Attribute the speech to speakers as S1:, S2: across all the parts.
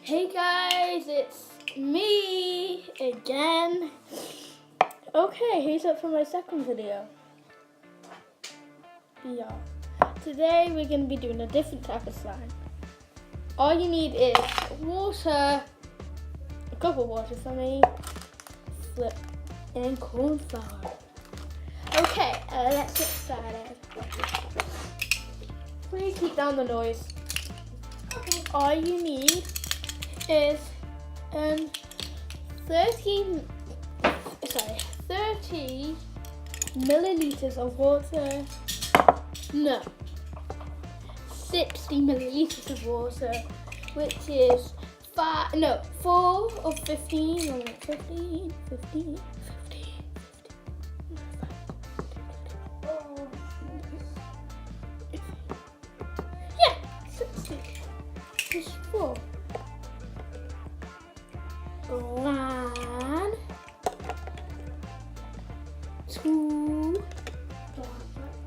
S1: Hey guys, it's me again. Okay, here's up for my second video. Yeah. Today we're going to be doing a different type of slime. All you need is water, a cup of water for me, flip, and corn flour. Okay, let's get started. Please keep down the noise. All you need is 30 milliliters of water. No, 60 milliliters of water, which is 4 of 15. 15. Yeah, 60. Just 4. 1, 2,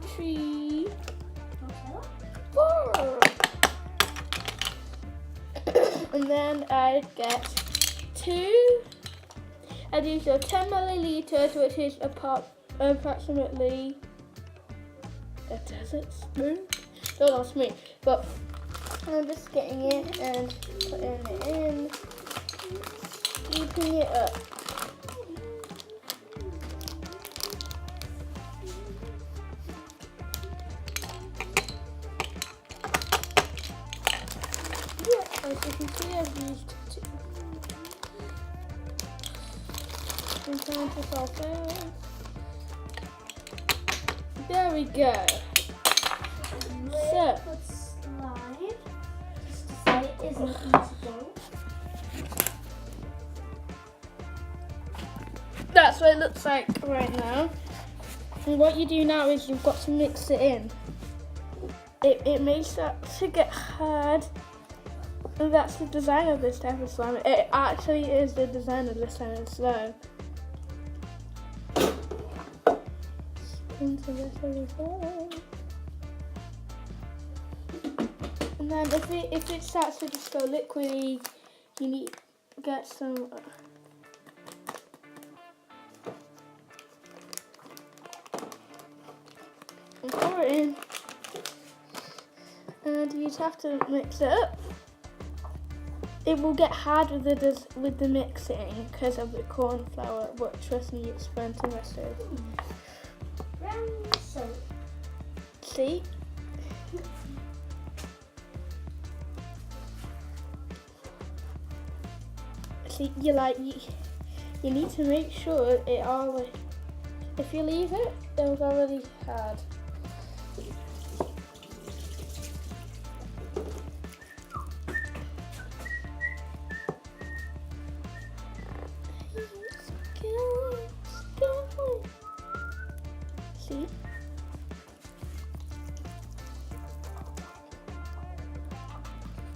S1: 3, 4. And then I get 2 additional 10 milliliters, which is approximately a desert spoon. Don't ask me, but I'm just getting it and putting it in, scooping it up. Yeah, as you can see, I've used 2. I'm trying to solve it. There we go. So.
S2: Isn't easy.
S1: That's what it looks like right now. And what you do now is you've got to mix it in. It may start to get hard. And that's the design of this type of slime. It actually is the design of this type of slime. Into this little. And then if it starts to just go liquidy, you need to get some and pour it in, and you just have to mix it up. It will get hard with the mixing because of the corn flour, but trust me, it's interesting. See? See, you need to make sure it always. If you leave it, it'll already hard. See?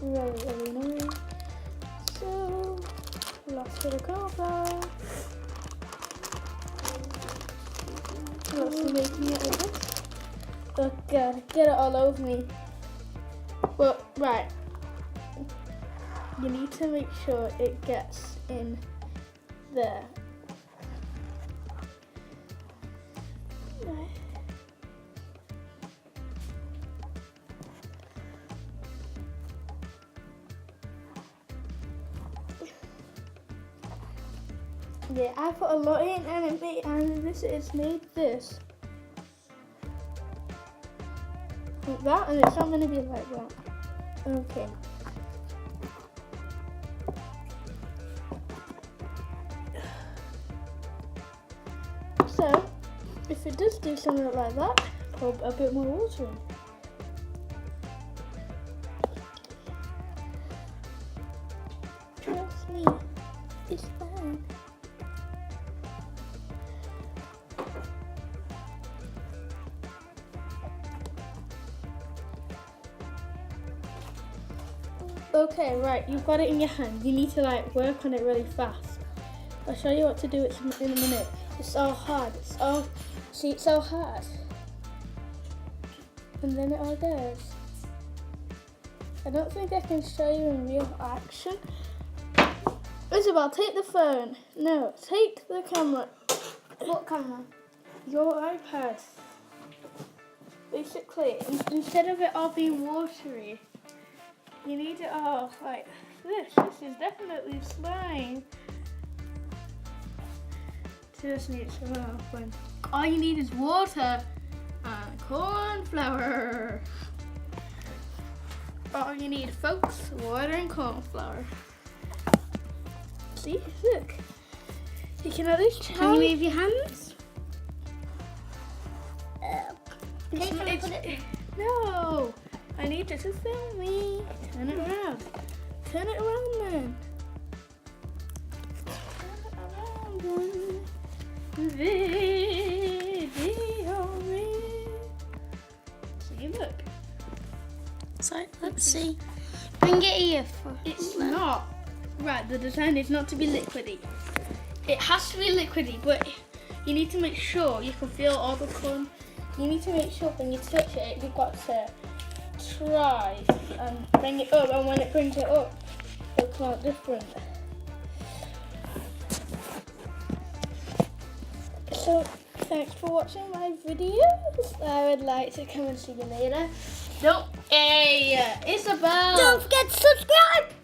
S1: Really nice. So, last bit of corn flour. Lots of making it with this. Oh god, get it all over me. Well, right. You need to make sure it gets in there. Yeah, I put a lot in and it's made this. Like that, and it's not going to be like that. Okay. So, if it does do something like that, put a bit more water in. Trust me, it's fine. Okay, right, you've got it in your hand. You need to work on it really fast. I'll show you what to do in a minute. It's so hard. It's so hard. And then it all goes. I don't think I can show you in real action, Isabel, take the phone. No, take the camera.
S2: What camera?
S1: Your iPad. Basically, instead of it all being watery, you need it all like this. This is definitely slime. Just need some open. All you need is water and corn flour. All you need, folks, water and corn flour. See, look. You can at least try.
S2: Can you move your hands?
S1: No, I need you to film me. Turn it around. Turn it around then. Turn it around then. Video me. See, look.
S2: So let's see. Bring it here.
S1: It's not. Right, the design is not to be liquidy. It has to be liquidy, but you need to make sure you can feel all the corn. You need to make sure when you touch it, you've got to try and bring it up, and when it brings it up, it'll come out different. So, thanks for watching my videos. I would like to come and see you later. Isabel!
S2: Don't forget to subscribe!